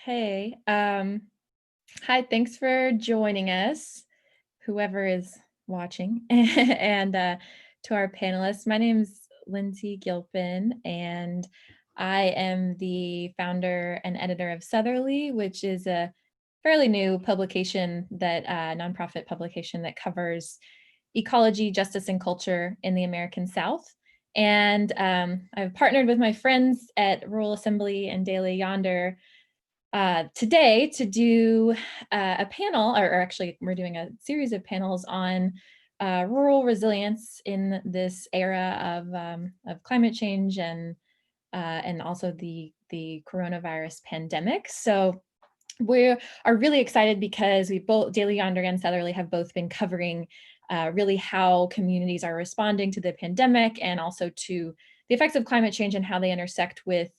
Okay. Hi, thanks for joining us, whoever is watching. And to our panelists, my name's Lyndsey Gilpin, and I am the founder and editor of Southerly, which is a fairly new publication that nonprofit publication that covers ecology, justice, and culture in the American South. And I've partnered with my friends at Rural Assembly and Daily Yonder today to do a panel, or actually we're doing a series of panels on rural resilience in this era of climate change and also the coronavirus pandemic. So we are really excited because we both, Daily Yonder and Southerly, have both been covering really how communities are responding to the pandemic and also to the effects of climate change and how they intersect with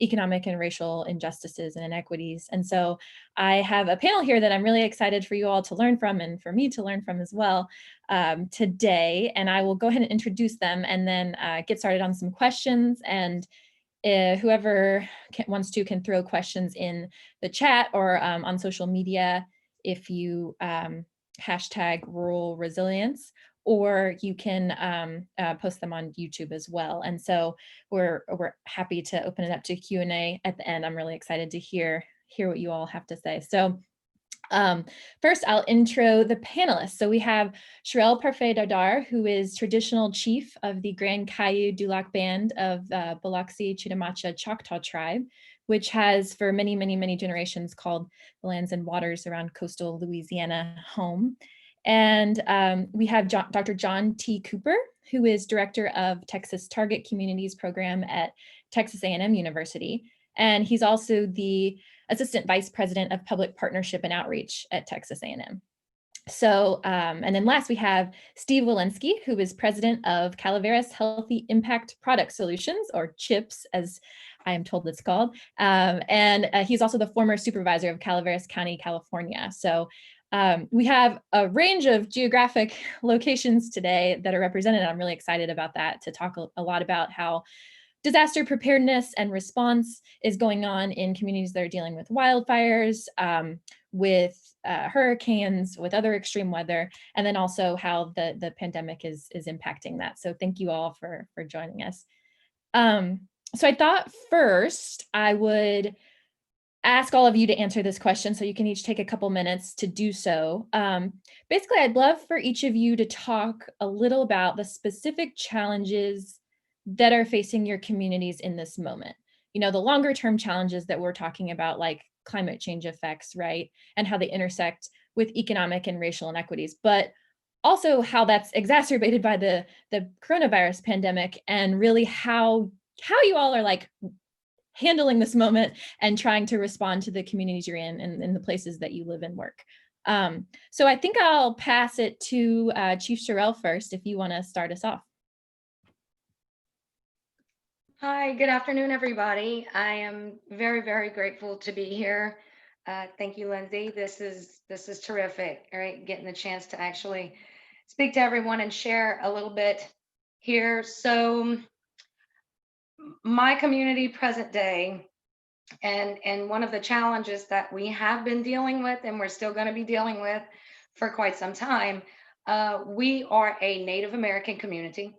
economic and racial injustices and inequities. And so I have a panel here that I'm really excited for you all to learn from and for me to learn from as well today. And I will go ahead and introduce them and then get started on some questions. And whoever wants to can throw questions in the chat or on social media if you hashtag rural resilience, or you can post them on YouTube as well. And so we're happy to open it up to Q&A at the end. I'm really excited to hear what you all have to say. So first, I'll intro the panelists. So we have Shirell Parfait-Dardar, who is traditional chief of the Grand Caillou Dulac Band of Biloxi-Chitimacha-Choctaw tribe, which has for many, many, many generations called the lands and waters around coastal Louisiana home. And we have Dr. John T. Cooper, who is director of Texas Target Communities program at Texas A&M University. And he's also the Assistant Vice President of Public Partnership and Outreach at Texas A&M. So, and then last we have Steve Wilensky, who is President of Calaveras Healthy Impact Product Solutions, or CHIPS, as I am told it's called. And he's also the former supervisor of Calaveras County, California. So we have a range of geographic locations today that are represented. I'm really excited about that, to talk a lot about how disaster preparedness and response is going on in communities that are dealing with wildfires, with hurricanes, with other extreme weather, and then also how the pandemic is impacting that. So thank you all for joining us. So I thought first I would ask all of you to answer this question, so you can each take a couple minutes to do so. Basically, I'd love for each of you to talk a little about the specific challenges that are facing your communities in this moment. You know, the longer term challenges that we're talking about, like climate change effects, right? And how they intersect with economic and racial inequities, but also how that's exacerbated by the coronavirus pandemic, and really how you all are like handling this moment and trying to respond to the communities you're in and in the places that you live and work. So I think I'll pass it to Chief Shirell first, if you want to start us off. Hi, good afternoon, everybody. I am very, very grateful to be here. Thank you, Lyndsey. This is terrific, all right, getting the chance to actually speak to everyone and share a little bit here. So my community present day, and one of the challenges that we have been dealing with and we're still going to be dealing with for quite some time, we are a Native American community,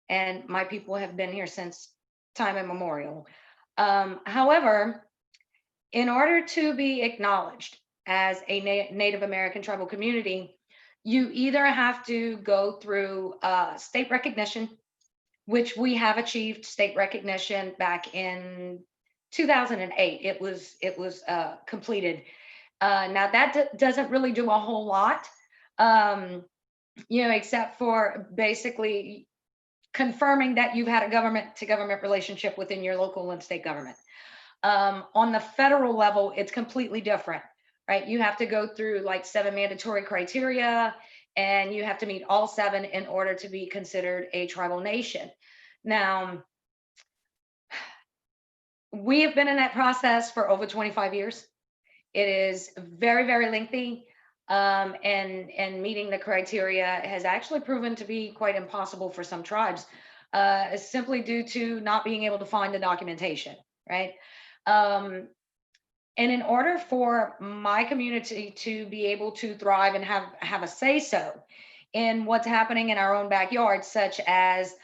and my people have been here since time immemorial. However, in order to be acknowledged as a Native American tribal community, you either have to go through state recognition, which we have achieved state recognition back in 2008. It was completed. Now that doesn't really do a whole lot, except for basically confirming that you've had a government to government relationship within your local and state government. On the federal level, it's completely different, right? You have to go through like 7 mandatory criteria, and you have to meet all 7 in order to be considered a tribal nation. Now, we have been in that process for over 25 years. It is very, very lengthy. And meeting the criteria has actually proven to be quite impossible for some tribes, simply due to not being able to find the documentation, right? And in order for my community to be able to thrive and have a say so in what's happening in our own backyard, such as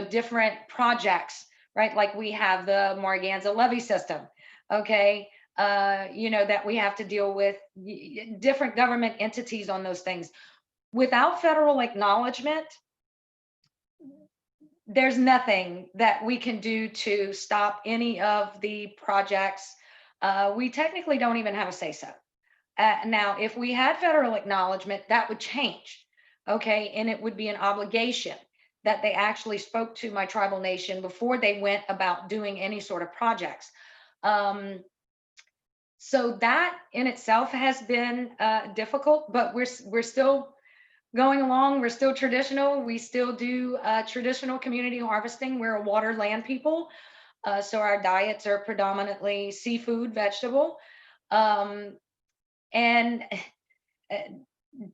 different projects, right? Like we have the Morganza levee system, okay, that we have to deal with different government entities on those things. Without federal acknowledgement, there's nothing that we can do to stop any of the projects. We technically don't even have a say so. Now, if we had federal acknowledgement, that would change, okay? And it would be an obligation that they actually spoke to my tribal nation before they went about doing any sort of projects. So that in itself has been difficult, but we're still going along. We're still traditional. We still do traditional community harvesting. We're a water land people. So our diets are predominantly seafood, vegetable. And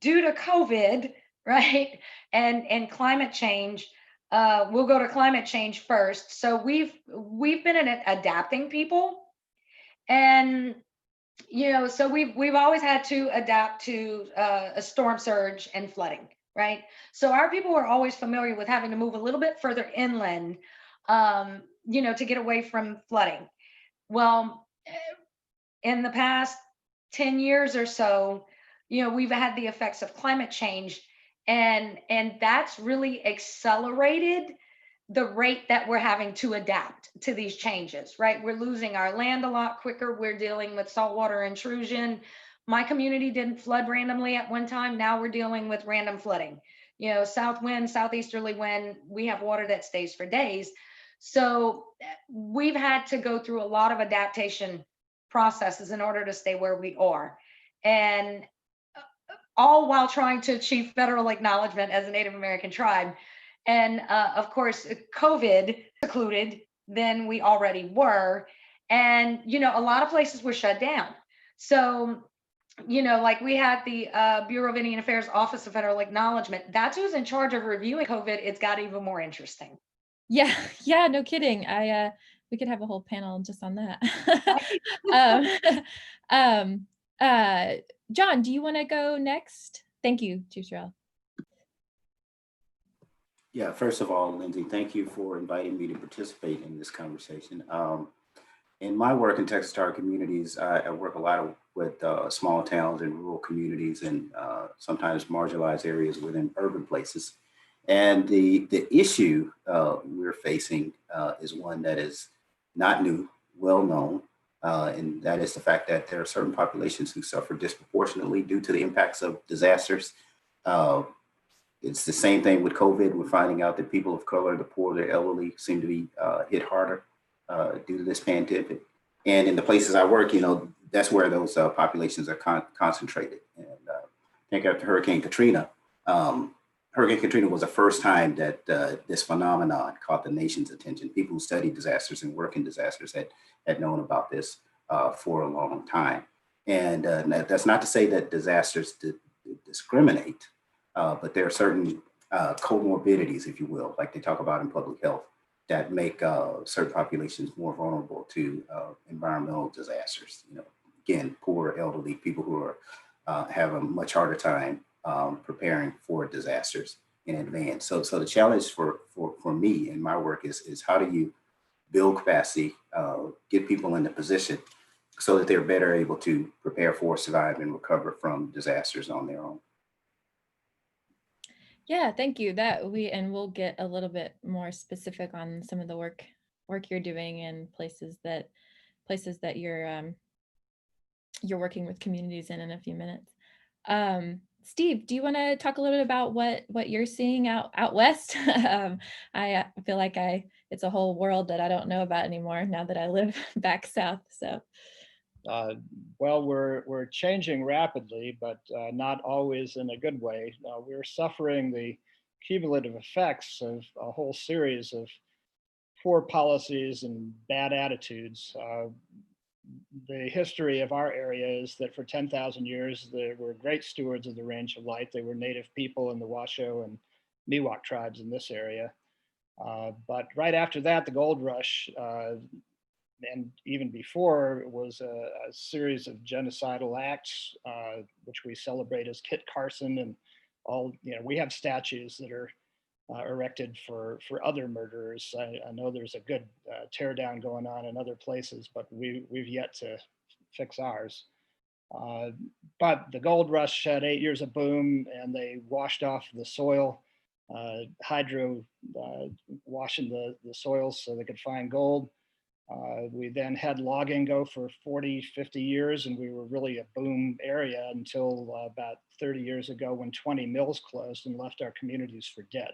due to COVID, right, and climate change, we'll go to climate change first. So we've been adapting people, and so we've always had to adapt to a storm surge and flooding, right? So our people are always familiar with having to move a little bit further inland, to get away from flooding. Well, in the past 10 years or so, we've had the effects of climate change, and that's really accelerated the rate that we're having to adapt to these changes, right? We're losing our land a lot quicker. We're dealing with saltwater intrusion. My community didn't flood randomly at one time. Now we're dealing with random flooding. South wind, southeasterly wind, we have water that stays for days. So we've had to go through a lot of adaptation processes in order to stay where we are. And all while trying to achieve federal acknowledgement as a Native American tribe. And of course, COVID secluded than we already were. And, a lot of places were shut down. So, like we had the Bureau of Indian Affairs Office of Federal Acknowledgement. That's who's in charge of reviewing COVID. It's got even more interesting. Yeah, yeah, no kidding. We could have a whole panel just on that. um, John, do you want to go next? Thank you, Chief Shirell. Yeah, first of all, Lyndsey, thank you for inviting me to participate in this conversation. In my work in Texas Tar communities, I work a lot with small towns and rural communities and sometimes marginalized areas within urban places. And the issue we're facing is one that is not new, well known, and that is the fact that there are certain populations who suffer disproportionately due to the impacts of disasters. It's the same thing with COVID. We're finding out that people of color, the poor, the elderly seem to be hit harder due to this pandemic. And in the places I work, that's where those populations are concentrated. And I think after Hurricane Katrina was the first time that this phenomenon caught the nation's attention. People who study disasters and work in disasters had known about this for a long time. And that's not to say that disasters discriminate, but there are certain comorbidities, if you will, like they talk about in public health, that make certain populations more vulnerable to environmental disasters. Again, poor, elderly, people who are have a much harder time preparing for disasters in advance. So the challenge for me in my work is how do you build capacity, get people in the position so that they're better able to prepare for, survive, and recover from disasters on their own. Yeah, thank you. We'll get a little bit more specific on some of the work you're doing and places that you're working with communities in a few minutes. Steve, do you want to talk a little bit about what you're seeing out west? I feel like it's a whole world that I don't know about anymore now that I live back south. So. Well, we're changing rapidly, but not always in a good way. We're suffering the cumulative effects of a whole series of poor policies and bad attitudes. The history of our area is that for 10,000 years, there were great stewards of the Range of Light. They were native people in the Washoe and Miwok tribes in this area. But right after that, the gold rush and even before, it was a series of genocidal acts, which we celebrate as Kit Carson and all. We have statues that are erected for other murderers. I know there's a good tear down going on in other places, but we've yet to fix ours. But the gold rush had 8 years of boom, and they washed off the soil, hydro washing the soils so they could find gold. We then had logging go for 40, 50 years, and we were really a boom area until about 30 years ago when 20 mills closed and left our communities for dead.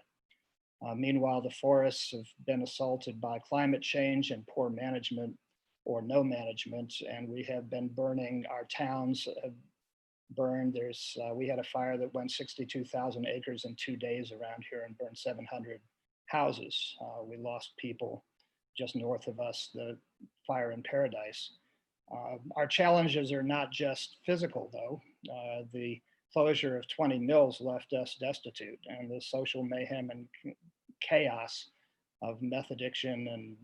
Meanwhile, the forests have been assaulted by climate change and poor management or no management, and we have been burning. Our towns have burned. We had a fire that went 62,000 acres in 2 days around here and burned 700 houses. We lost people just north of us, the fire in Paradise. Our challenges are not just physical, though. The closure of 20 mills left us destitute, and the social mayhem and chaos of meth addiction and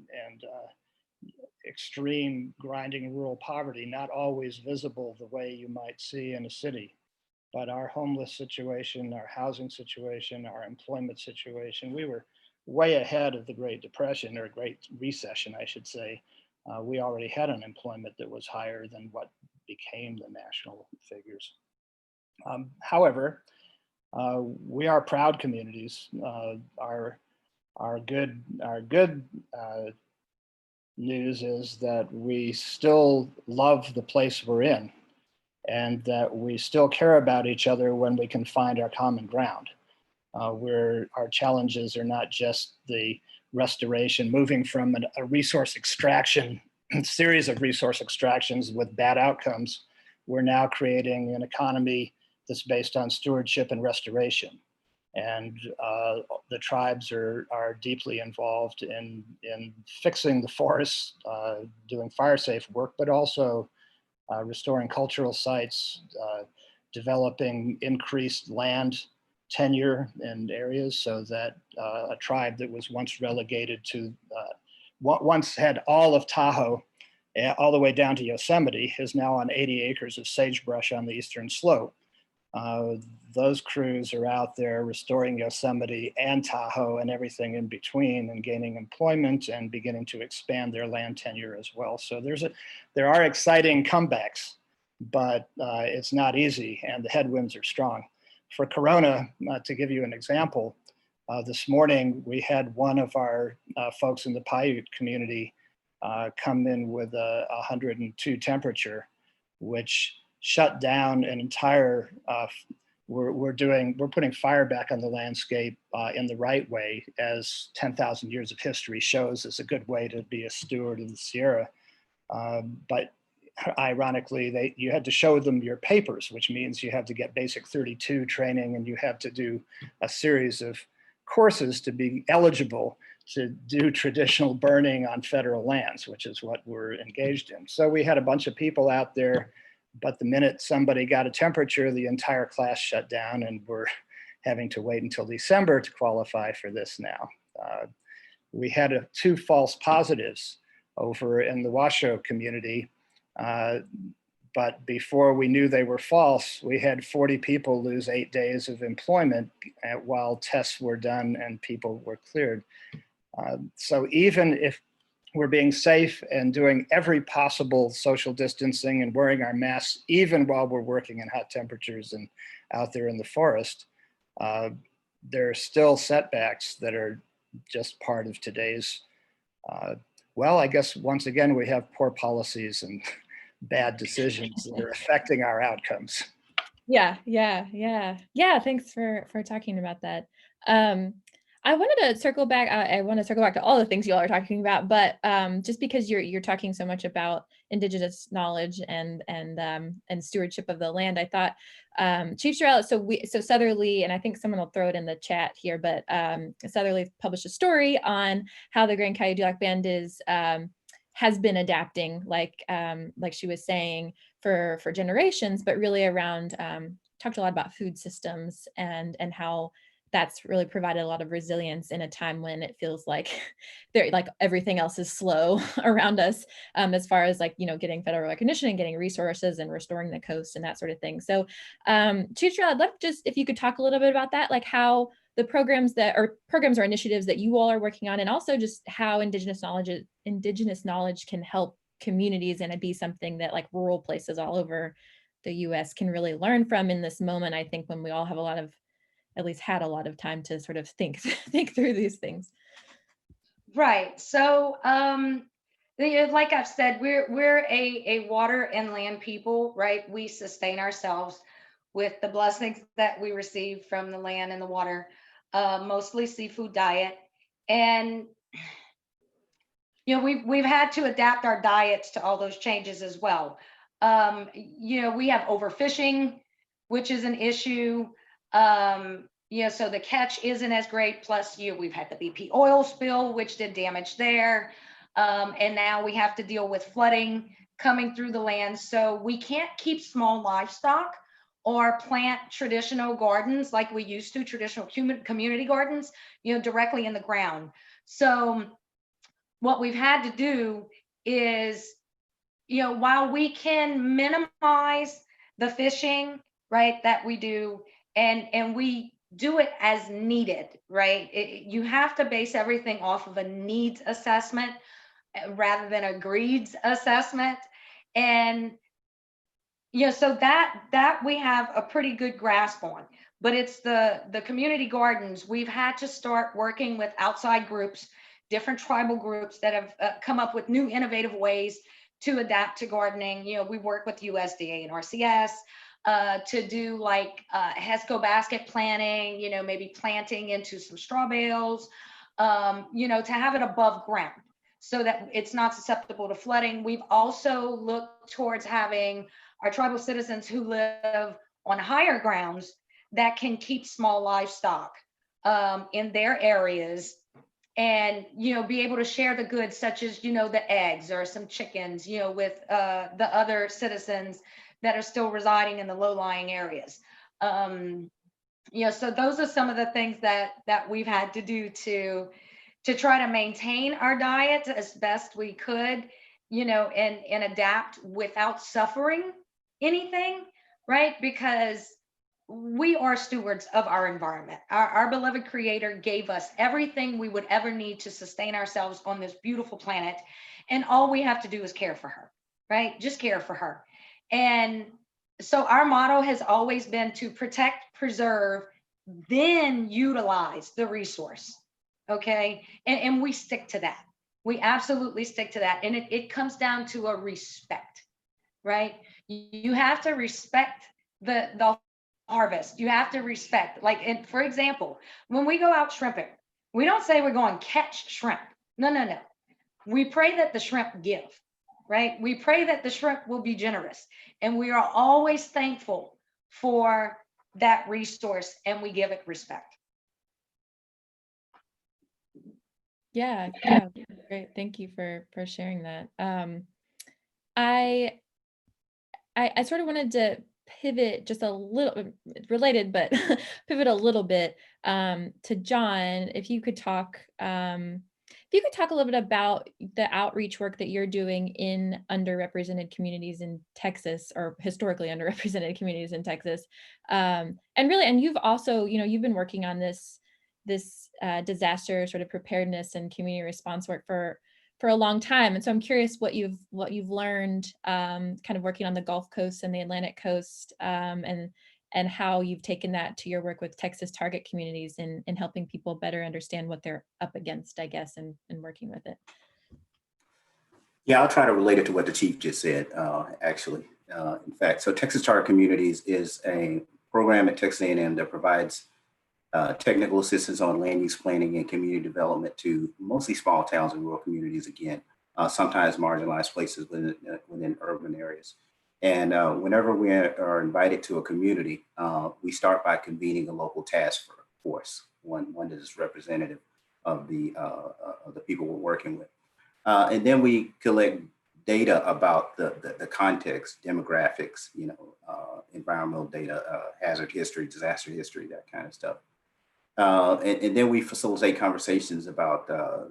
extreme grinding rural poverty, not always visible the way you might see in a city. But our homeless situation, our housing situation, our employment situation, we were way ahead of the Great Depression, or Great Recession, I should say. We already had unemployment that was higher than what became the national figures. However, we are proud communities. Our good news is that we still love the place we're in, and that we still care about each other when we can find our common ground. Where our challenges are not just the restoration, moving from a resource extraction, series of resource extractions with bad outcomes. We're now creating an economy that's based on stewardship and restoration. And the tribes are deeply involved in fixing the forests, doing fire safe work, but also restoring cultural sites, developing increased land tenure in areas so that a tribe that was once relegated to, once had all of Tahoe all the way down to Yosemite, is now on 80 acres of sagebrush on the eastern slope. Those crews are out there restoring Yosemite and Tahoe and everything in between, and gaining employment and beginning to expand their land tenure as well. So there are exciting comebacks, but it's not easy, and the headwinds are strong. For Corona, to give you an example, this morning we had one of our folks in the Paiute community come in with a 102 temperature, which shut down an entire, we're putting fire back on the landscape in the right way, as 10,000 years of history shows is a good way to be a steward of the Sierra. But ironically, you had to show them your papers, which means you have to get basic 32 training, and you have to do a series of courses to be eligible to do traditional burning on federal lands, which is what we're engaged in. So we had a bunch of people out there, but the minute somebody got a temperature, the entire class shut down, and we're having to wait until December to qualify for this now. We had 2 false positives over in the Washoe community. But before we knew they were false, we had 40 people lose 8 days of employment while tests were done and people were cleared. So even if we're being safe and doing every possible social distancing and wearing our masks, even while we're working in hot temperatures and out there in the forest, there are still setbacks that are just part of today's, well, I guess once again, we have poor policies and bad decisions that are affecting our outcomes. Yeah. Thanks for talking about that. I wanted to circle back. I want to circle back to all the things you all are talking about, but just because you're talking so much about Indigenous knowledge and stewardship of the land, I thought Chief Shirell. So Southerly, and I think someone will throw it in the chat here, but Southerly published a story on how the Grand Caillou Dulac Band has been adapting, like she was saying, for generations, but really around talked a lot about food systems and how that's really provided a lot of resilience in a time when it feels like like everything else is slow around us, as far as like, getting federal recognition and getting resources and restoring the coast and that sort of thing. So Chief Shirell, I'd love just if you could talk a little bit about that, like how the programs or initiatives that you all are working on, and also just how indigenous knowledge can help communities and it be something that like rural places all over the US can really learn from in this moment, I think, when we all have at least had a lot of time to sort of think think through these things. Right. So, like I've said, we're a water and land people, right? We sustain ourselves with the blessings that we receive from the land and the water, mostly seafood diet. And we've had to adapt our diets to all those changes as well. We have overfishing, which is an issue. So the catch isn't as great. Plus, we've had the BP oil spill, which did damage there. And now we have to deal with flooding coming through the land. So we can't keep small livestock or plant traditional gardens like we used to, traditional community gardens, directly in the ground. So what we've had to do is, while we can minimize the fishing, right, that we do, and we do it as needed, right? You have to base everything off of a needs assessment rather than a greeds assessment. And so that we have a pretty good grasp on. But it's the community gardens. We've had to start working with outside groups, different tribal groups that have come up with new innovative ways to adapt to gardening. We work with USDA and RCS to do like HESCO basket planting, maybe planting into some straw bales, to have it above ground so that it's not susceptible to flooding. We've also looked towards having our tribal citizens who live on higher grounds that can keep small livestock in their areas, and be able to share the goods, such as the eggs or some chickens with the other citizens that are still residing in the low-lying areas. So those are some of the things that we've had to do to try to maintain our diet as best we could, and adapt without suffering anything, right? Because we are stewards of our environment. Our beloved creator gave us everything we would ever need to sustain ourselves on this beautiful planet. And all we have to do is care for her, right? Just care for her. And so our motto has always been to protect, preserve, then utilize the resource. Okay. And we stick to that. We absolutely stick to that. And it comes down to a respect, right? You have to respect the harvest. You have to respect, like, and for example, when we go out shrimping, we don't say we're going to catch shrimp. No. We pray that the shrimp give, right? We pray that the shrimp will be generous. And we are always thankful for that resource, and we give it respect. Yeah, great. Thank you for sharing that. I sort of wanted to pivot just a little related, but pivot a little bit to John. If you could talk a little bit about the outreach work that you're doing in underrepresented communities in Texas, or historically underrepresented communities in Texas, and you've also, you've been working on this disaster sort of preparedness and community response work for a long time. And so I'm curious what you've learned kind of working on the Gulf Coast and the Atlantic Coast, and how you've taken that to your work with Texas target communities in helping people better understand what they're up against, I guess, and working with it. Yeah, I'll try to relate it to what the chief just said, actually. In fact, so Texas Target Communities is a program at Texas A&M that provides technical assistance on land use planning and community development to mostly small towns and rural communities, again, sometimes marginalized places within urban areas. And whenever we are invited to a community, we start by convening a local task force, one that is representative of the people we're working with. And then we collect data about the context, demographics, environmental data, hazard history, disaster history, that kind of stuff. And then we facilitate conversations about the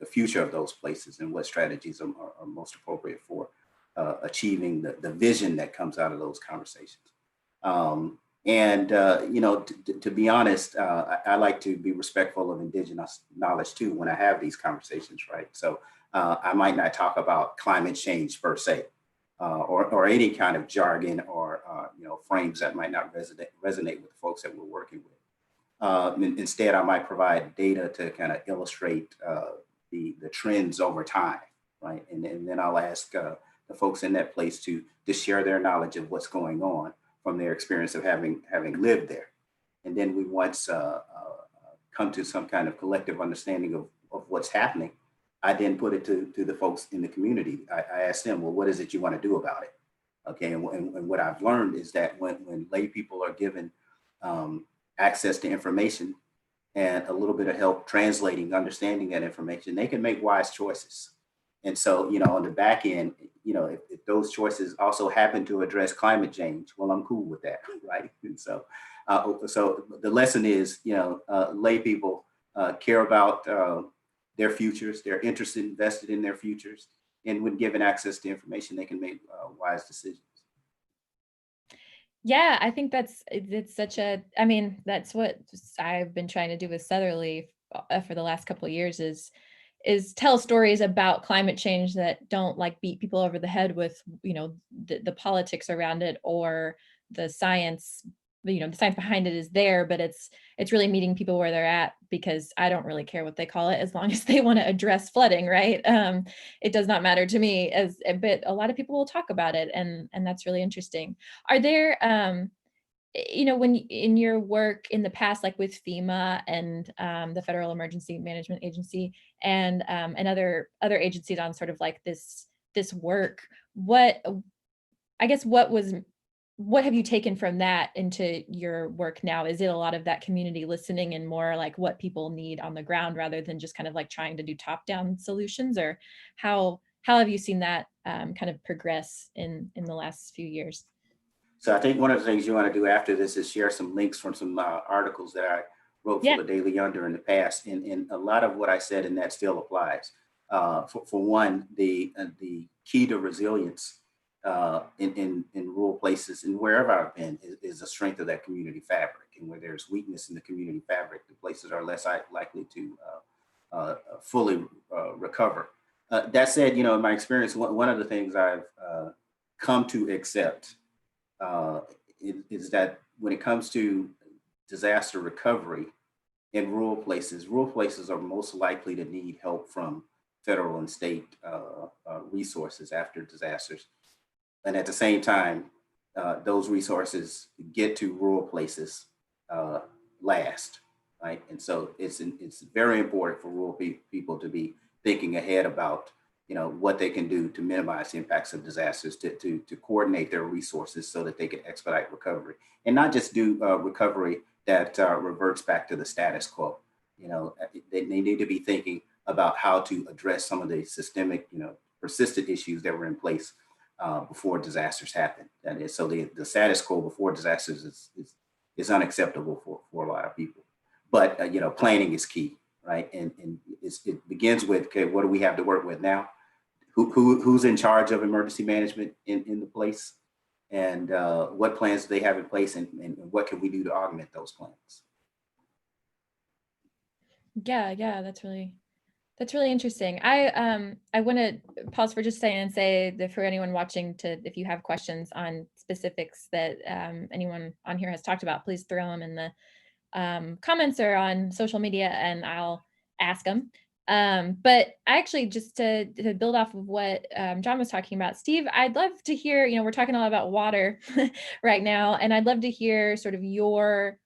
future of those places and what strategies are most appropriate for achieving the vision that comes out of those conversations. To be honest, I like to be respectful of indigenous knowledge too when I have these conversations, right? So I might not talk about climate change per se, or any kind of jargon or frames that might not resonate with the folks that we're working with. Instead, I might provide data to kind of illustrate the trends over time, right? And then I'll ask the folks in that place to share their knowledge of what's going on from their experience of having lived there. And then we once come to some kind of collective understanding of what's happening, I then put it to the folks in the community. I asked them, well, what is it you want to do about it? Okay, and what I've learned is that when lay people are given access to information and a little bit of help translating, understanding that information, they can make wise choices. And so, on the back end, if those choices also happen to address climate change, well, I'm cool with that, right? And so, so the lesson is, lay people care about their futures. They're interested, invested in their futures, and when given access to information, they can make wise decisions. Yeah, I think it's such a, I mean, that's what I've been trying to do with Southerly for the last couple of years is tell stories about climate change that don't like beat people over the head with, the politics around it or the science. The science behind it is there, but it's really meeting people where they're at, because I don't really care what they call it as long as they want to address flooding, right? It does not matter to me, but a lot of people will talk about it, and that's really interesting. Are there when in your work in the past, like with FEMA and the Federal Emergency Management Agency and other agencies on sort of like this work, what have you taken from that into your work now? Is it a lot of that community listening and more like what people need on the ground rather than just kind of like trying to do top-down solutions? Or how have you seen that kind of progress in the last few years? So I think one of the things you want to do after this is share some links from some articles that I wrote for the Daily Yonder in the past. And a lot of what I said in that still applies. For one, the key to resilience in rural places and wherever I've been is the strength of that community fabric. And where there's weakness in the community fabric, the places are less likely to fully recover. That said, in my experience, one of the things I've come to accept is that when it comes to disaster recovery in rural places are most likely to need help from federal and state resources after disasters. And at the same time, those resources get to rural places last, right? And so it's very important for rural people to be thinking ahead about what they can do to minimize the impacts of disasters, to coordinate their resources so that they can expedite recovery, and not just do recovery that reverts back to the status quo. They need to be thinking about how to address some of the systemic, persistent issues that were in place before disasters happen. That is, so the status quo before disasters is unacceptable for a lot of people. But planning is key, right? And it begins with, okay, what do we have to work with now? Who's in charge of emergency management in the place, and what plans do they have in place, and what can we do to augment those plans? Yeah, that's really interesting. I want to pause for just a second and say that for anyone watching, if you have questions on specifics that anyone on here has talked about, please throw them in the comments or on social media, and I'll ask them. But actually, just to build off of what John was talking about, Steve, I'd love to hear, we're talking a lot about water right now, and I'd love to hear sort of your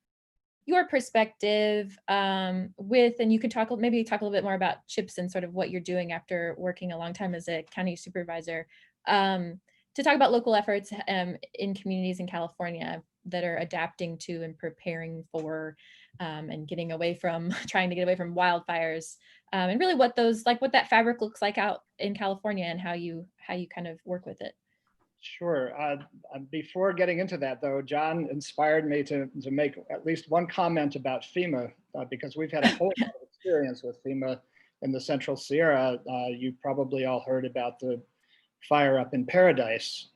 perspective and you could maybe talk a little bit more about CHIPS and sort of what you're doing after working a long time as a county supervisor, to talk about local efforts in communities in California that are adapting to and preparing for and trying to get away from wildfires, and really what that fabric looks like out in California and how you kind of work with it. Sure. Before getting into that, though, John inspired me to make at least one comment about FEMA, because we've had a whole lot of experience with FEMA in the Central Sierra. You probably all heard about the fire up in Paradise,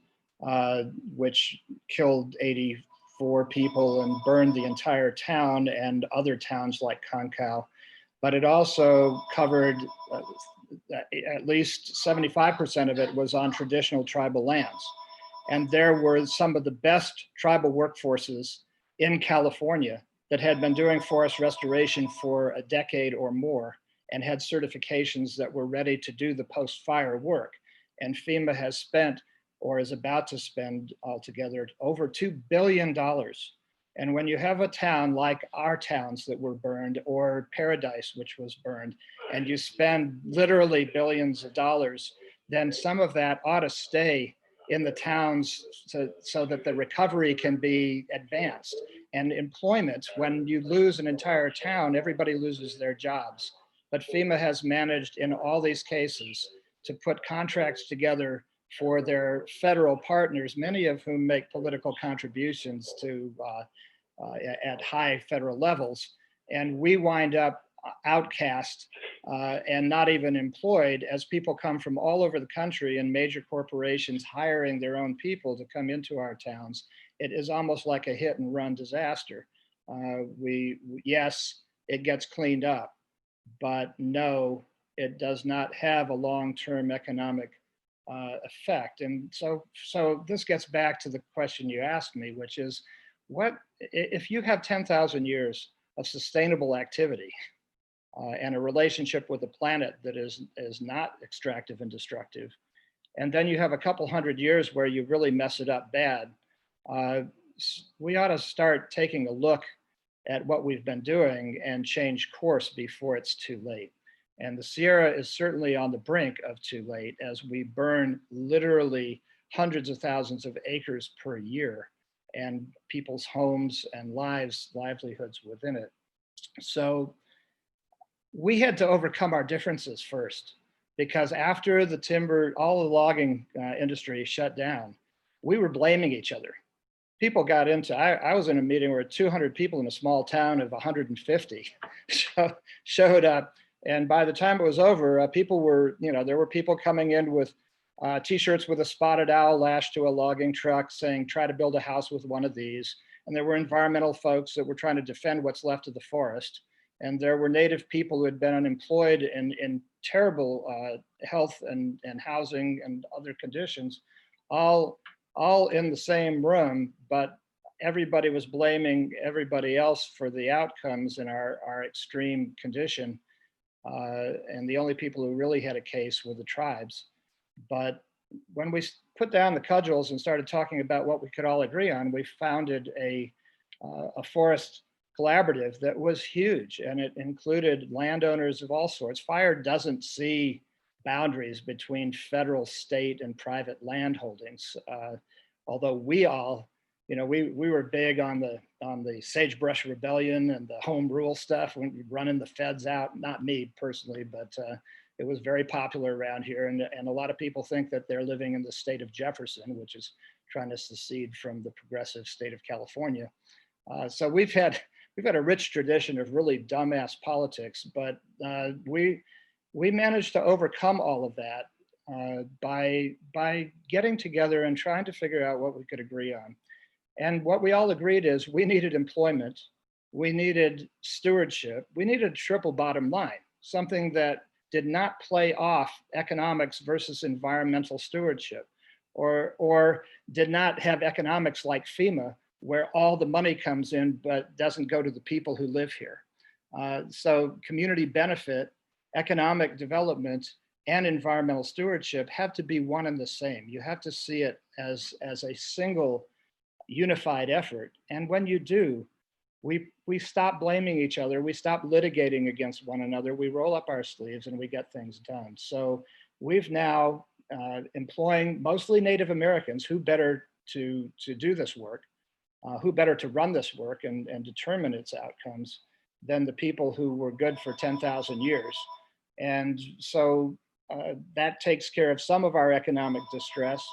which killed 84 people and burned the entire town and other towns like Grand Caillou. But it also covered at least 75% of it was on traditional tribal lands. And there were some of the best tribal workforces in California that had been doing forest restoration for a decade or more and had certifications that were ready to do the post-fire work. And FEMA has spent, or is about to spend altogether, over $2 billion. And when you have a town like our towns that were burned, or Paradise, which was burned, and you spend literally billions of dollars, then some of that ought to stay in the towns so that the recovery can be advanced. And employment, when you lose an entire town, everybody loses their jobs. But FEMA has managed in all these cases to put contracts together for their federal partners, many of whom make political contributions to at high federal levels. And we wind up outcast and not even employed as people come from all over the country and major corporations hiring their own people to come into our towns. It is almost like a hit and run disaster. Yes, it gets cleaned up, but no, it does not have a long-term economic effect. And so this gets back to the question you asked me, which is, what if you have 10,000 years of sustainable activity and a relationship with the planet that is not extractive and destructive, and then you have a couple hundred years where you really mess it up bad, we ought to start taking a look at what we've been doing and change course before it's too late. And the Sierra is certainly on the brink of too late, as we burn literally hundreds of thousands of acres per year, and people's homes and livelihoods within it. So we had to overcome our differences first, because after the timber, all the logging industry shut down, we were blaming each other. People got into, I was in a meeting where 200 people in a small town of 150 showed up. And by the time it was over, people were, there were people coming in with t-shirts with a spotted owl lashed to a logging truck saying, try to build a house with one of these. And there were environmental folks that were trying to defend what's left of the forest. And there were native people who had been unemployed in terrible health and housing and other conditions, all in the same room, but everybody was blaming everybody else for the outcomes in our extreme condition. And the only people who really had a case were the tribes. But when we put down the cudgels and started talking about what we could all agree on, we founded a forest collaborative that was huge, and it included landowners of all sorts. Fire doesn't see boundaries between federal, state, and private land holdings. Although we all, we were big on the sagebrush rebellion and the home rule stuff when we running the feds out. Not me personally, but it was very popular around here. And a lot of people think that they're living in the state of Jefferson, which is trying to secede from the progressive state of California. So we've had a rich tradition of really dumbass politics, but we managed to overcome all of that by getting together and trying to figure out what we could agree on. And what we all agreed is we needed employment, we needed stewardship, we needed a triple bottom line, something that did not play off economics versus environmental stewardship, or did not have economics like FEMA, where all the money comes in but doesn't go to the people who live here. So community benefit, economic development, and environmental stewardship have to be one and the same. You have to see it as a single unified effort. And when you do, we stop blaming each other, we stop litigating against one another, we roll up our sleeves and we get things done. So we've now employing mostly Native Americans. Who better to do this work, who better to run this work and determine its outcomes than the people who were good for 10,000 years. And so that takes care of some of our economic distress.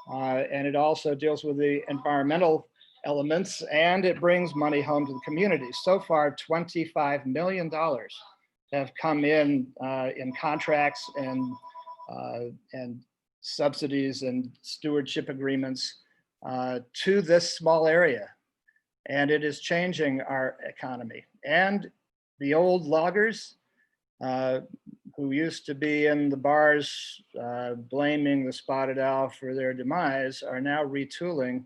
And it also deals with the environmental elements, and it brings money home to the community. So far, $25 million have come in contracts and subsidies and stewardship agreements to this small area. And it is changing our economy. And the old loggers who used to be in the bars blaming the spotted owl for their demise are now retooling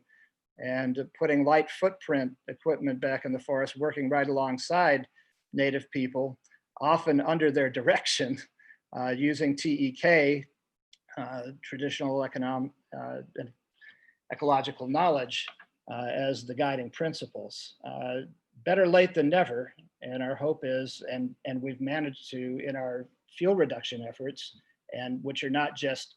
and putting light footprint equipment back in the forest, working right alongside Native people, often under their direction, using TEK, traditional ecological knowledge, as the guiding principles. Better late than never, and our hope is, and we've managed to, in our fuel reduction efforts, and which are not just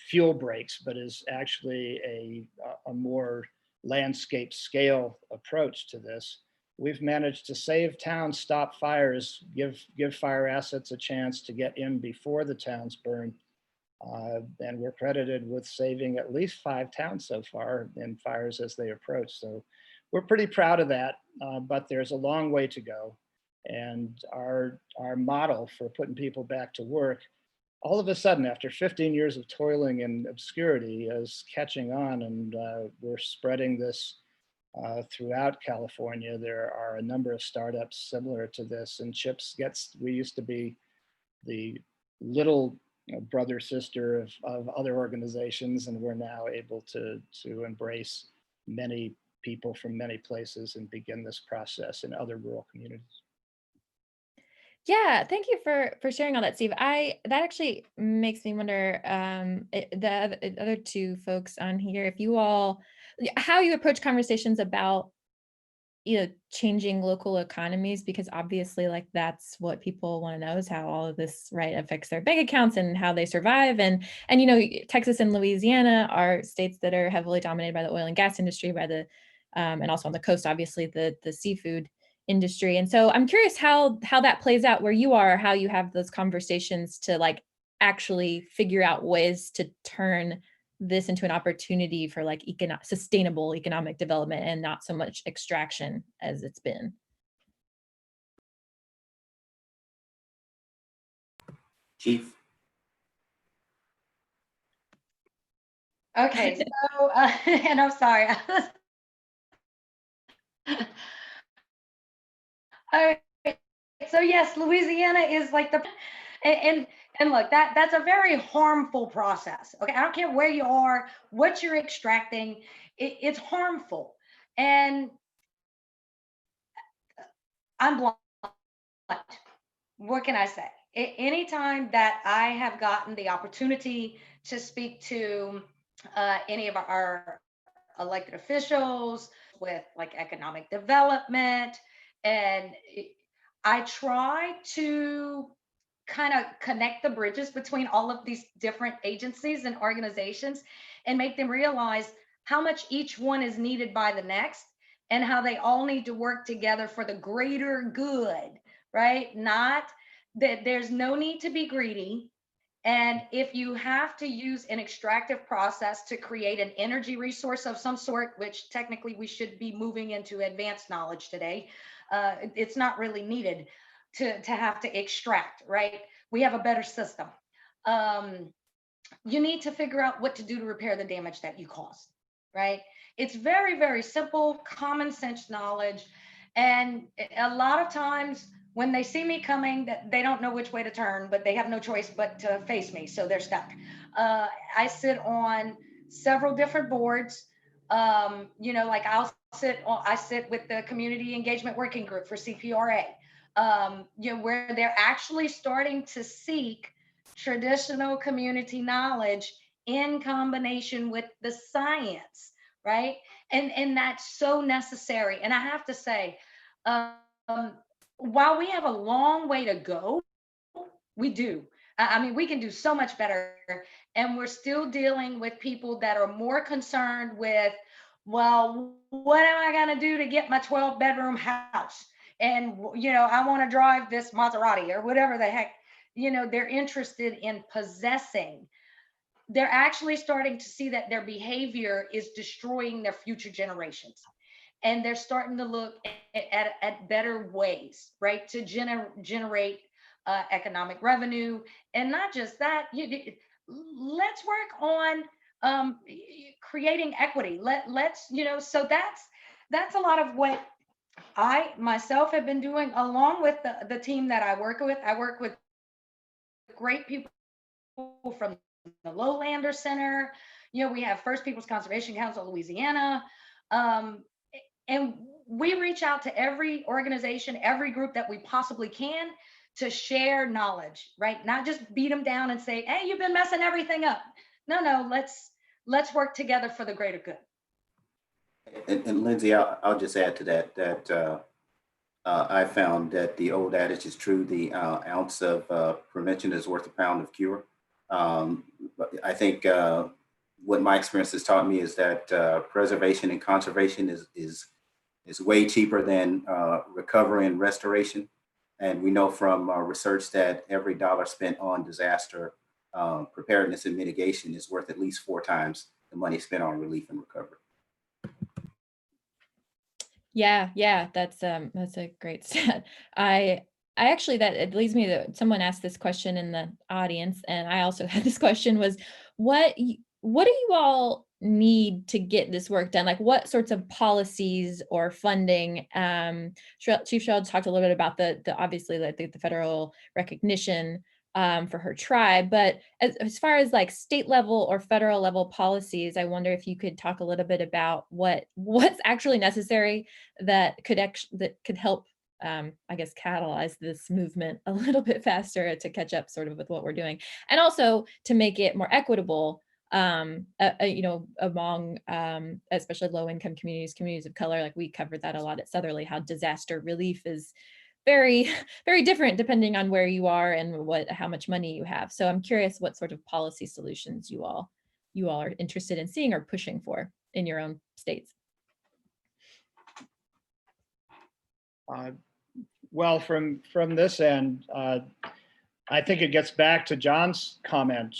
fuel breaks, but is actually a more landscape scale approach to this. We've managed to save towns, stop fires, give fire assets a chance to get in before the towns burn. And we're credited with saving at least 5 towns so far in fires as they approach. So we're pretty proud of that, but there's a long way to go. And our model for putting people back to work, all of a sudden, after 15 years of toiling in obscurity, is catching on, and we're spreading this throughout California. There are a number of startups similar to this, and we used to be the little brother, sister of other organizations, and we're now able to embrace many people from many places and begin this process in other rural communities. Yeah, thank you for sharing all that, Steve. That actually makes me wonder, the other two folks on here, if you all, how you approach conversations about changing local economies, because obviously like that's what people want to know, is how all of this affects their bank accounts and how they survive. And Texas and Louisiana are states that are heavily dominated by the oil and gas industry, by the and also on the coast, obviously the seafood industry. And so I'm curious how that plays out where you are, how you have those conversations to actually figure out ways to turn this into an opportunity for sustainable economic development and not so much extraction as it's been. Chief. Okay, so and I'm sorry. So yes, Louisiana is like and look, that's a very harmful process. Okay, I don't care where you are, what you're extracting, it's harmful. And I'm blunt. What can I say? Anytime that I have gotten the opportunity to speak to any of our elected officials with economic development, and I try to kind of connect the bridges between all of these different agencies and organizations and make them realize how much each one is needed by the next, and how they all need to work together for the greater good, right? Not that there's no need to be greedy. And if you have to use an extractive process to create an energy resource of some sort, which technically we should be moving into advanced knowledge today, it's not really needed to have to extract, right? We have a better system. You need to figure out what to do to repair the damage that you caused, right? It's very, very simple, common sense knowledge. And a lot of times when they see me coming, that they don't know which way to turn, but they have no choice but to face me, so they're stuck. I sit on several different boards. I sit with the Community Engagement Working Group for CPRA, where they're actually starting to seek traditional community knowledge in combination with the science, right? And that's so necessary. And I have to say, while we have a long way to go, we do. I mean, we can do so much better. And we're still dealing with people that are more concerned with, well, what am I going to do to get my 12-bedroom house? And, I want to drive this Maserati or whatever the heck, they're interested in possessing. they're actually starting to see that their behavior is destroying their future generations. And they're starting to look at better ways, right, to generate economic revenue. And not just that, let's work on creating equity. Let's, so that's a lot of what I myself have been doing along with the team that I work with. I work with great people from the Lowlander Center. We have First Peoples Conservation Council of Louisiana. And we reach out to every organization, every group that we possibly can to share knowledge, right? Not just beat them down and say, hey, you've been messing everything up. No, let's work together for the greater good. And Lyndsey, I'll just add to that, I found that the old adage is true, the ounce of prevention is worth a pound of cure. But I think what my experience has taught me is that preservation and conservation is way cheaper than recovery and restoration. And we know from research that every dollar spent on disaster preparedness and mitigation is worth at least 4 times the money spent on relief and recovery. Yeah, that's a great stat. I actually, that it leads me to, someone asked this question in the audience, and I also had this question, was what do you all need to get this work done? Like, what sorts of policies or funding? Chief Shirell talked a little bit about the obviously the federal recognition for her tribe, but as far as like state level or federal level policies, I wonder if you could talk a little bit about what's actually necessary that could help, I guess, catalyze this movement a little bit faster to catch up sort of with what we're doing, and also to make it more equitable, among especially low-income communities of color. Like we covered that a lot at Southerly, how disaster relief is very, very different depending on where you are and how much money you have. So I'm curious what sort of policy solutions you all are interested in seeing or pushing for in your own states. Well, from this end, I think it gets back to John's comment.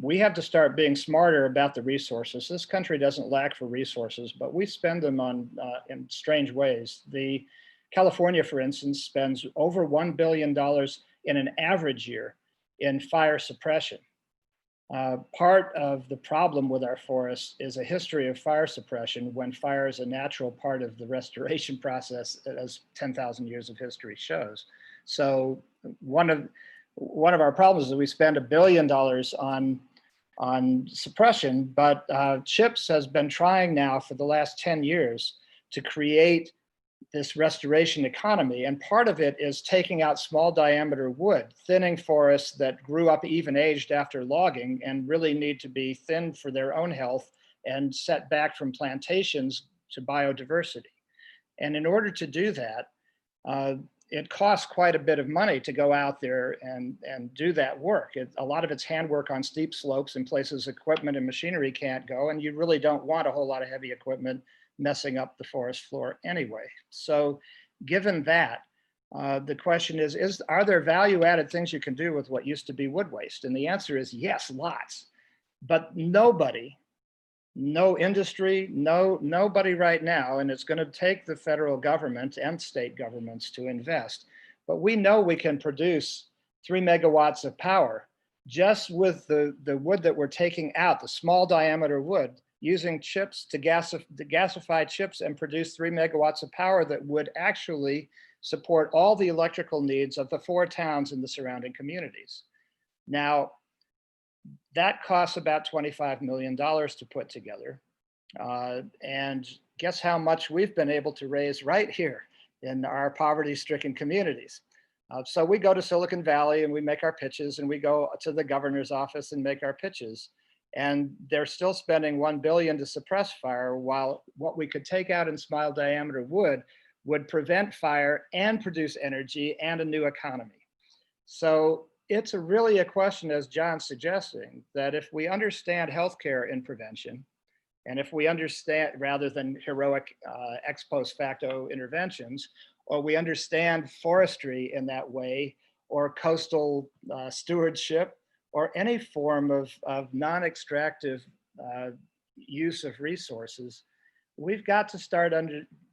We have to start being smarter about the resources. This country doesn't lack for resources, but we spend them on in strange ways. California, for instance, spends over $1 billion in an average year in fire suppression. Part of the problem with our forests is a history of fire suppression when fire is a natural part of the restoration process, as 10,000 years of history shows. So one of our problems is that we spend $1 billion on suppression, but CHIPS has been trying now for the last 10 years to create this restoration economy. And part of it is taking out small diameter wood, thinning forests that grew up even aged after logging and really need to be thinned for their own health and set back from plantations to biodiversity. And in order to do that, it costs quite a bit of money to go out there and do that work. A lot of it's handwork on steep slopes in places equipment and machinery can't go, and you really don't want a whole lot of heavy equipment messing up the forest floor anyway. So given that, the question is are there value-added things you can do with what used to be wood waste? And the answer is yes, lots. But nobody, no industry, nobody right now, and it's going to take the federal government and state governments to invest. But we know we can produce 3 megawatts of power just with the wood that we're taking out, the small diameter wood, using chips to gasify chips and produce 3 megawatts of power that would actually support all the electrical needs of the 4 towns in the surrounding communities. Now, that costs about $25 million to put together. And guess how much we've been able to raise right here in our poverty-stricken communities. So we go to Silicon Valley and we make our pitches, and we go to the governor's office and make our pitches. And they're still spending $1 billion to suppress fire, while what we could take out in small diameter wood would prevent fire and produce energy and a new economy. So it's really a question, as John's suggesting, that if we understand healthcare in prevention, and if we understand, rather than heroic ex post facto interventions, or we understand forestry in that way, or coastal stewardship, or any form of non-extractive use of resources, we've got to start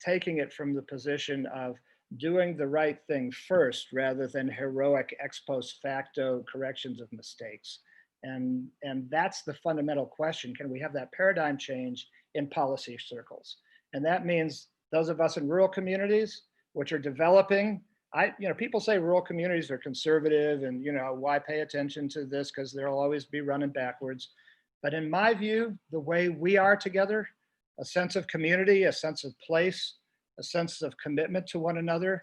taking it from the position of doing the right thing first rather than heroic ex post facto corrections of mistakes. And that's the fundamental question. Can we have that paradigm change in policy circles? And that means those of us in rural communities, which are developing, people say rural communities are conservative and, why pay attention to this? Because they'll always be running backwards. But in my view, the way we are together, a sense of community, a sense of place, a sense of commitment to one another,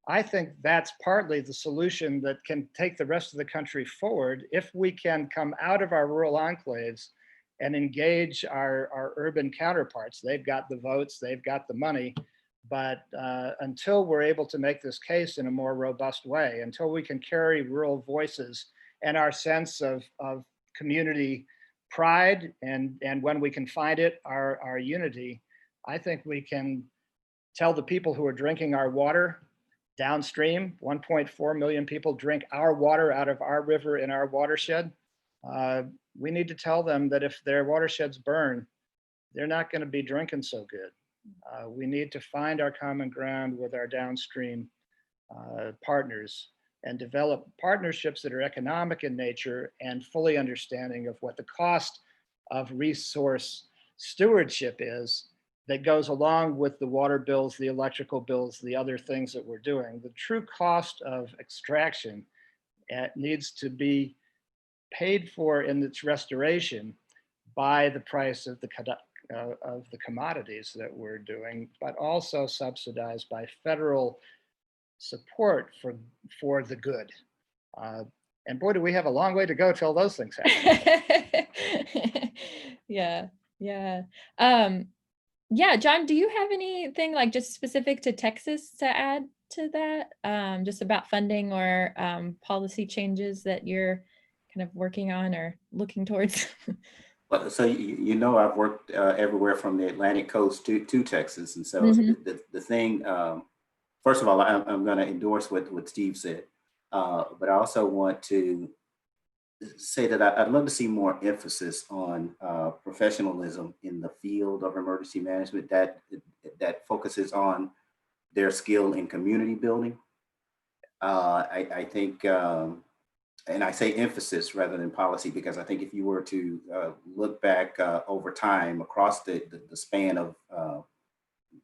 I think that's partly the solution that can take the rest of the country forward if we can come out of our rural enclaves and engage our urban counterparts. They've got the votes, they've got the money, but until we're able to make this case in a more robust way, until we can carry rural voices and our sense of community pride, and when we can find it, our unity, I think we can tell the people who are drinking our water downstream, 1.4 million people drink our water out of our river in our watershed. We need to tell them that if their watersheds burn, they're not going to be drinking so good. We need to find our common ground with our downstream partners and develop partnerships that are economic in nature and fully understanding of what the cost of resource stewardship is that goes along with the water bills, the electrical bills, the other things that we're doing. The true cost of extraction needs to be paid for in its restoration by the price of the commodities that we're doing, but also subsidized by federal support for the good. And boy, do we have a long way to go till those things happen. Yeah. Yeah, John, do you have anything like just specific to Texas to add to that? Just about funding or policy changes that you're kind of working on or looking towards? Well, so I've worked everywhere from the Atlantic coast to Texas, and so the thing. First of all, I'm going to endorse what Steve said, but I also want to say that I'd love to see more emphasis on professionalism in the field of emergency management that focuses on their skill in community building. I think, and I say emphasis rather than policy, because I think if you were to look back over time across the span of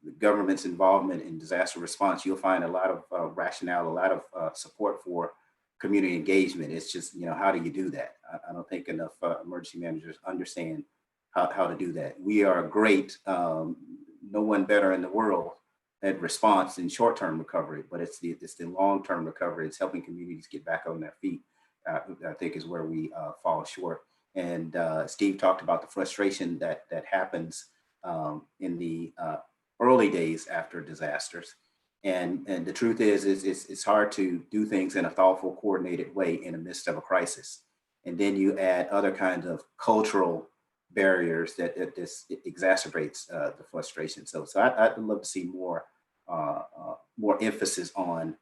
the government's involvement in disaster response, you'll find a lot of rationale, a lot of support for community engagement. It's just, how do you do that? I don't think enough emergency managers understand how to do that. We are great, no one better in the world at response in short-term recovery, but it's the long-term recovery. It's helping communities get back on their feet, I think is where we fall short. And Steve talked about the frustration that happens in the early days after disasters. And the truth is it's hard to do things in a thoughtful, coordinated way in the midst of a crisis. And then you add other kinds of cultural barriers that this exacerbates the frustration. So I'd love to see more emphasis on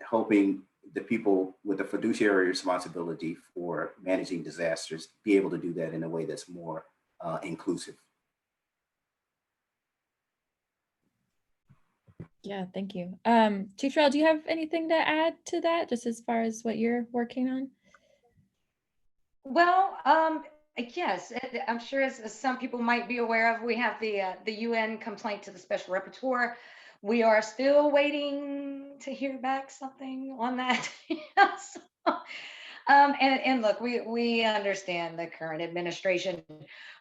helping the people with the fiduciary responsibility for managing disasters be able to do that in a way that's more inclusive. Yeah, thank you. Chief Shirell, do you have anything to add to that, just as far as what you're working on? Well, yes, I'm sure as some people might be aware of, we have the UN complaint to the Special Rapporteur. We are still waiting to hear back something on that. And look, we understand the current administration,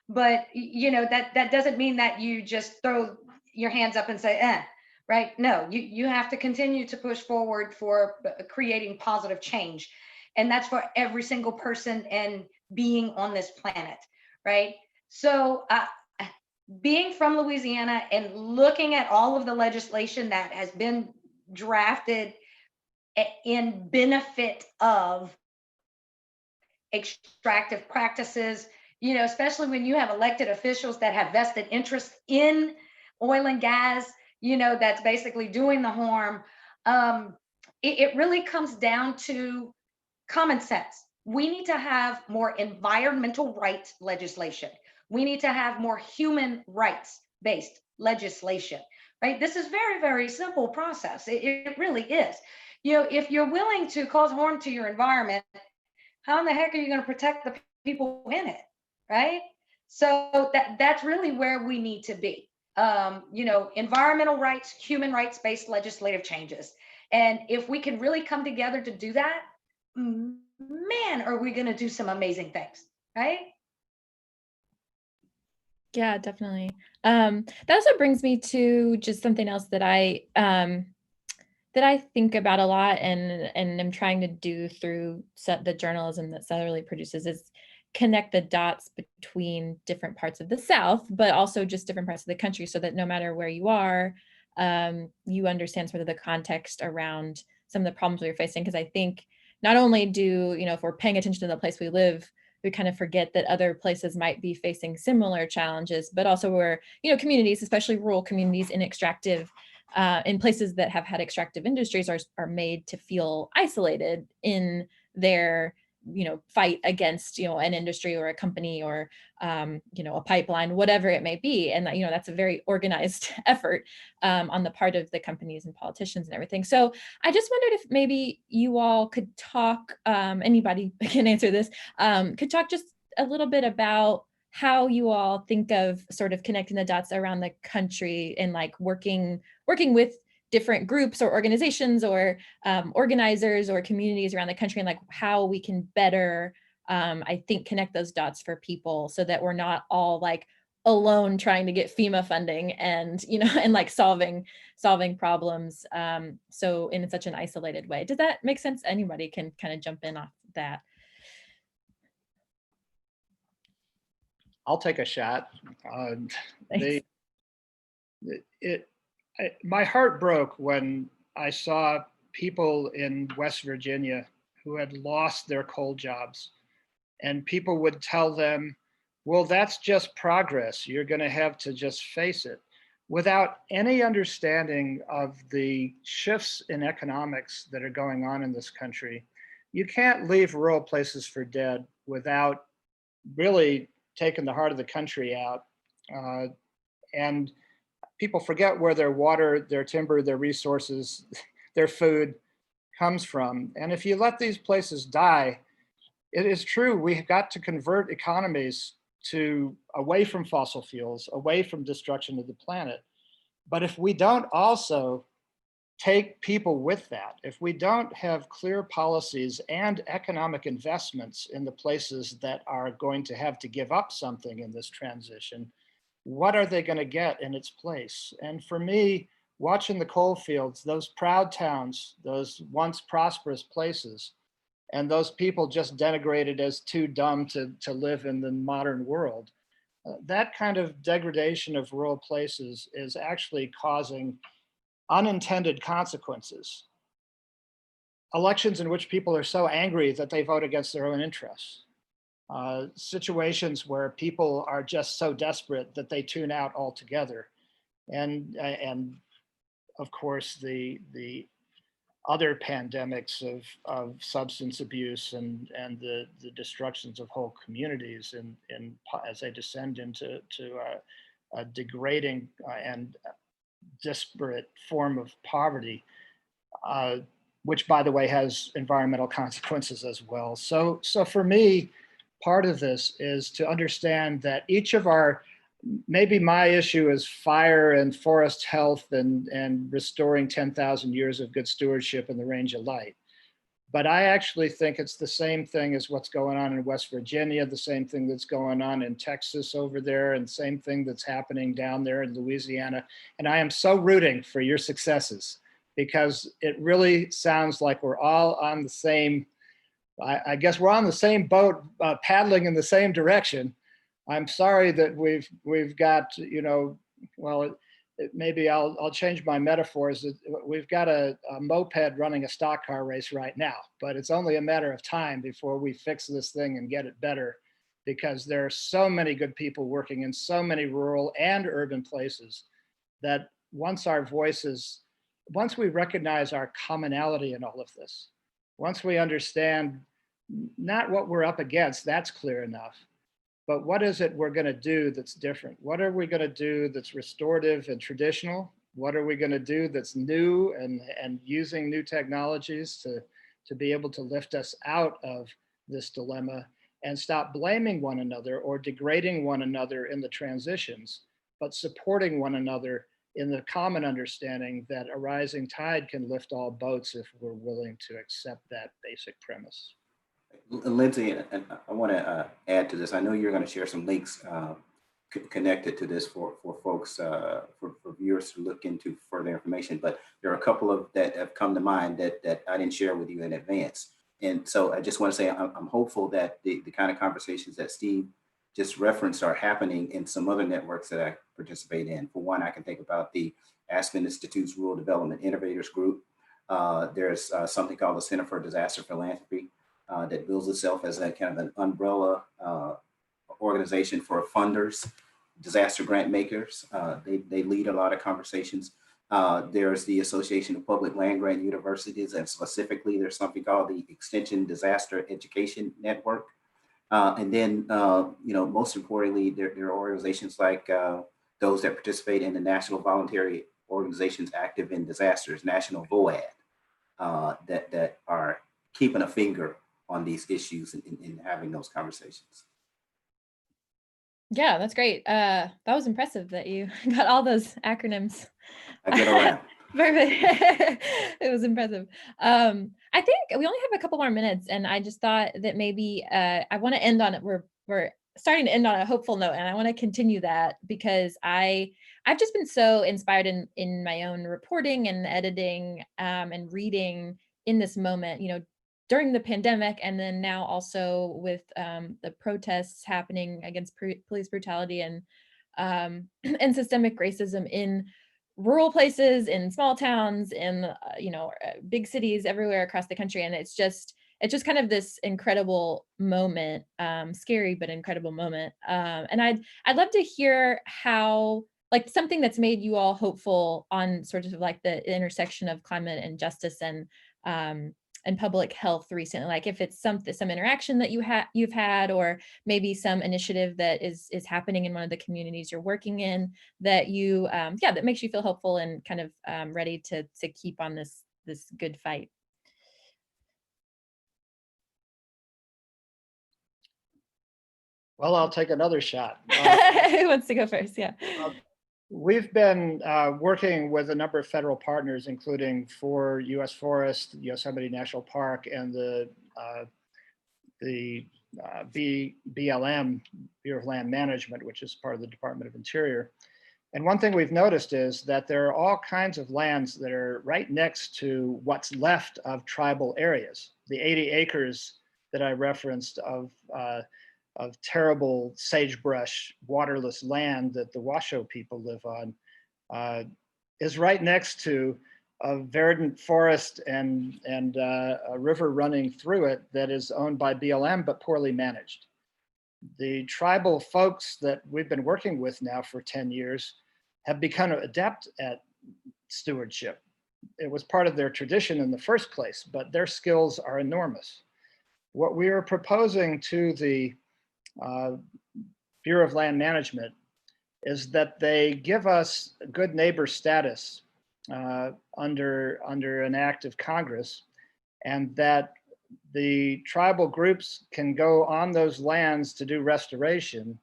but that doesn't mean that you just throw your hands up and say, right? No, you have to continue to push forward for creating positive change. And that's for every single person and being on this planet, right? So being from Louisiana and looking at all of the legislation that has been drafted in benefit of extractive practices, especially when you have elected officials that have vested interest in oil and gas, that's basically doing the harm. It really comes down to common sense, We need to have more environmental rights legislation. We need to have more human rights based legislation, right? This is very, very simple process. It really is. You know, if you're willing to cause harm to your environment, how in the heck are you going to protect the people in it, right? So that's really where we need to be. You know, environmental rights, human rights based legislative changes. And if we can really come together to do that, man, are we going to do some amazing things, right? Yeah, definitely. That also brings me to just something else that I think about a lot and am trying to do through the journalism that Southerly produces is connect the dots between different parts of the South, but also just different parts of the country, so that no matter where you are, you understand sort of the context around some of the problems we're facing. Because I think not only do, you know, if we're paying attention to the place we live, we kind of forget that other places might be facing similar challenges, but also we're, you know, communities, especially rural communities in extractive in places that have had extractive industries are made to feel isolated in their, you know, fight against, you know, an industry or a company or, you know, a pipeline, whatever it may be. And, you know, that's a very organized effort on the part of the companies and politicians and everything. So I just wondered if maybe you all could talk, anybody can answer this, could talk just a little bit about how you all think of sort of connecting the dots around the country and like working with different groups or organizations or organizers or communities around the country, and like how we can better, I think, connect those dots for people so that we're not all like alone trying to get FEMA funding and, you know, and like solving problems. So in such an isolated way. Does that make sense? Anybody can kind of jump in off that. I'll take a shot. Thanks. My heart broke when I saw people in West Virginia who had lost their coal jobs, and people would tell them, well, that's just progress. You're going to have to just face it, without any understanding of the shifts in economics that are going on in this country. You can't leave rural places for dead without really taking the heart of the country out. And people forget where their water, their timber, their resources, their food comes from. And if you let these places die, it is true, we've got to convert economies to away from fossil fuels, away from destruction of the planet. But if we don't also take people with that, if we don't have clear policies and economic investments in the places that are going to have to give up something in this transition, what are they going to get in its place? And for me, watching the coal fields, those proud towns, those once prosperous places, and those people just denigrated as too dumb to live in the modern world, that kind of degradation of rural places is actually causing unintended consequences. Elections in which people are so angry that they vote against their own interests. Situations where people are just so desperate that they tune out altogether. And of course, the other pandemics of substance abuse and the destructions of whole communities and as they descend into a degrading and disparate form of poverty, which, by the way, has environmental consequences as well. So for me, part of this is to understand that each of our, maybe my issue is fire and forest health and restoring 10,000 years of good stewardship in the range of light. But I actually think it's the same thing as what's going on in West Virginia, the same thing that's going on in Texas over there, and the same thing that's happening down there in Louisiana. And I am so rooting for your successes, because it really sounds like we're all on the same, I guess we're on the same boat, paddling in the same direction. I'm sorry that we've got, you know, well, maybe I'll change my metaphors. We've got a moped running a stock car race right now, but it's only a matter of time before we fix this thing and get it better, because there are so many good people working in so many rural and urban places that once we recognize our commonality in all of this, once we understand not what we're up against, that's clear enough, but what is it we're going to do that's different? What are we going to do that's restorative and traditional? What are we going to do that's new and using new technologies to be able to lift us out of this dilemma and stop blaming one another or degrading one another in the transitions, but supporting one another in the common understanding that a rising tide can lift all boats if we're willing to accept that basic premise. Lyndsey, and I want to add to this. I know you're going to share some links connected to this for folks, for viewers to look into further information, but there are a couple of that have come to mind that I didn't share with you in advance. And so I just want to say I'm hopeful that the kind of conversations that Steve just referenced are happening in some other networks that I participate in. For one, I can think about the Aspen Institute's Rural Development Innovators Group. There's something called the Center for Disaster Philanthropy that bills itself as a kind of an umbrella organization for funders, disaster grant makers. They lead a lot of conversations. There's the Association of Public Land Grant Universities, and specifically there's something called the Extension Disaster Education Network. And then, most importantly, there are organizations like those that participate in the National Voluntary Organizations Active in Disasters, National VOAD, that are keeping a finger on these issues and having those conversations. Yeah, that's great. That was impressive that you got all those acronyms. I get around. Perfect. It was impressive. I think we only have a couple more minutes, and I just thought that maybe I want to end on it. We're starting to end on a hopeful note, and I want to continue that because I've just been so inspired in my own reporting and editing and reading in this moment, during the pandemic, and then now also with the protests happening against police brutality and and systemic racism in rural places, in small towns, in big cities everywhere across the country. And it's just kind of this incredible moment, scary but incredible moment. And I'd love to hear how, like, something that's made you all hopeful on sort of like the intersection of climate and justice and public health recently, like if it's some interaction that you've had, or maybe some initiative that is happening in one of the communities you're working in that you that makes you feel hopeful and kind of ready to keep on this good fight. Well, I'll take another shot. Who wants to go first? Yeah. We've been working with a number of federal partners, including for U.S. Forest, Yosemite National Park, and the BLM, Bureau of Land Management, which is part of the Department of Interior. And one thing we've noticed is that there are all kinds of lands that are right next to what's left of tribal areas. The 80 acres that I referenced of terrible sagebrush, waterless land that the Washoe people live on is right next to a verdant forest and a river running through it that is owned by BLM but poorly managed. The tribal folks that we've been working with now for 10 years have become adept at stewardship. It was part of their tradition in the first place, but their skills are enormous. What we are proposing to the Bureau of Land Management is that they give us good neighbor status under an act of Congress, and that the tribal groups can go on those lands to do restoration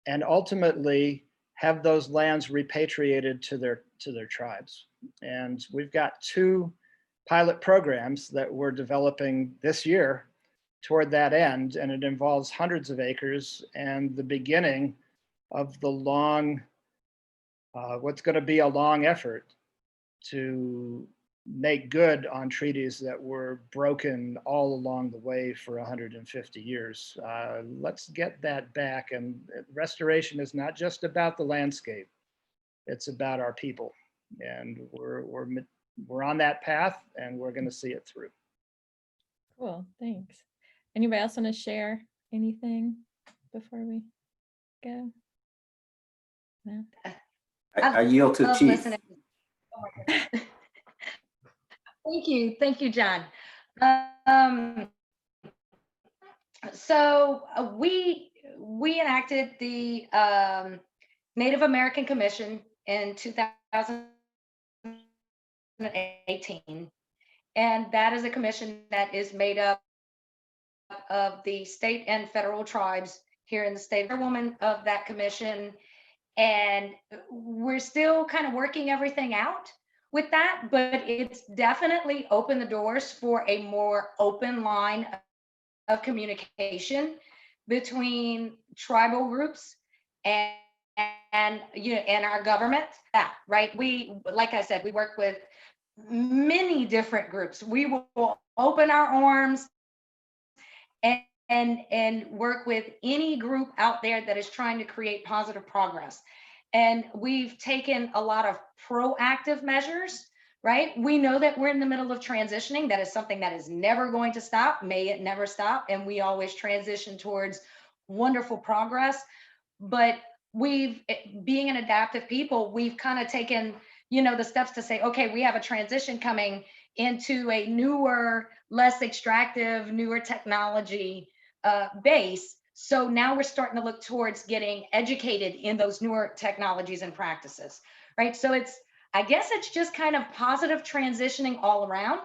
and ultimately have those lands repatriated to their tribes. And we've got 2 pilot programs that we're developing this year toward that end, and it involves hundreds of acres and the beginning of the long, what's going to be a long effort to make good on treaties that were broken all along the way for 150 years. Let's get that back. And restoration is not just about the landscape, it's about our people. And we're on that path, and we're going to see it through. Cool, thanks. Anybody else want to share anything before we go? No? I yield to Chief. Thank you, John. So we enacted the Native American Commission in 2018, and that is a commission that is made up of the state and federal tribes here in the state. I'm a woman of that commission, and we're still kind of working everything out with that, but it's definitely opened the doors for a more open line of communication between tribal groups and and our government. Yeah, right. We, like I said, we work with many different groups. We will open our arms and work with any group out there that is trying to create positive progress. And we've taken a lot of proactive measures, right? We know that we're in the middle of transitioning. That is something that is never going to stop. May it never stop. And we always transition towards wonderful progress. But being an adaptive people, we've kind of taken, the steps to say, okay, we have a transition coming into a newer, less extractive, newer technology base. So now we're starting to look towards getting educated in those newer technologies and practices, right? So I guess it's just kind of positive transitioning all around.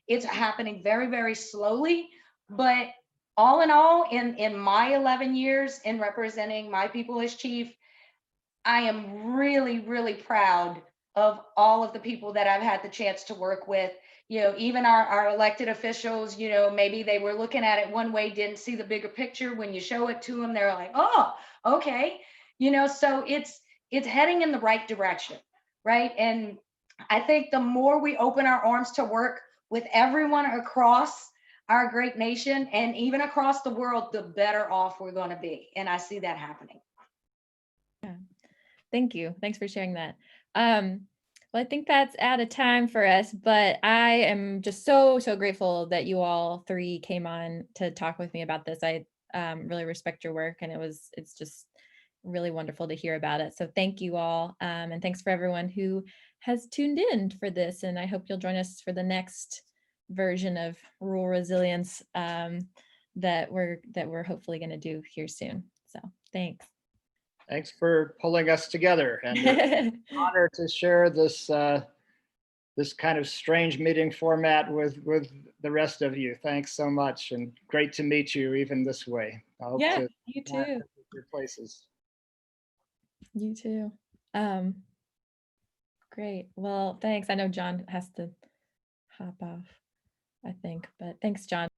It's happening very, very slowly, but all in all, in my 11 years in representing my people as chief, I am really, really proud of all of the people that I've had the chance to work with. Even our elected officials, maybe they were looking at it one way, didn't see the bigger picture. When you show it to them, they're like, oh, okay. So it's heading in the right direction, right? And I think the more we open our arms to work with everyone across our great nation and even across the world, the better off we're going to be. And I see that happening. Yeah. Thank you. Thanks for sharing that. Well, I think that's out of time for us, but I am just so grateful that you all three came on to talk with me about this. I really respect your work, and it's just really wonderful to hear about it. So thank you all. And thanks for everyone who has tuned in for this. And I hope you'll join us for the next version of rural resilience that we're hopefully going to do here soon. So thanks. Thanks for pulling us together, and it's an honor to share this this kind of strange meeting format with the rest of you. Thanks so much, and great to meet you even this way. I hope Yeah, to you too. your places. You too. Great. Well, thanks. I know John has to hop off, I think, but thanks, John.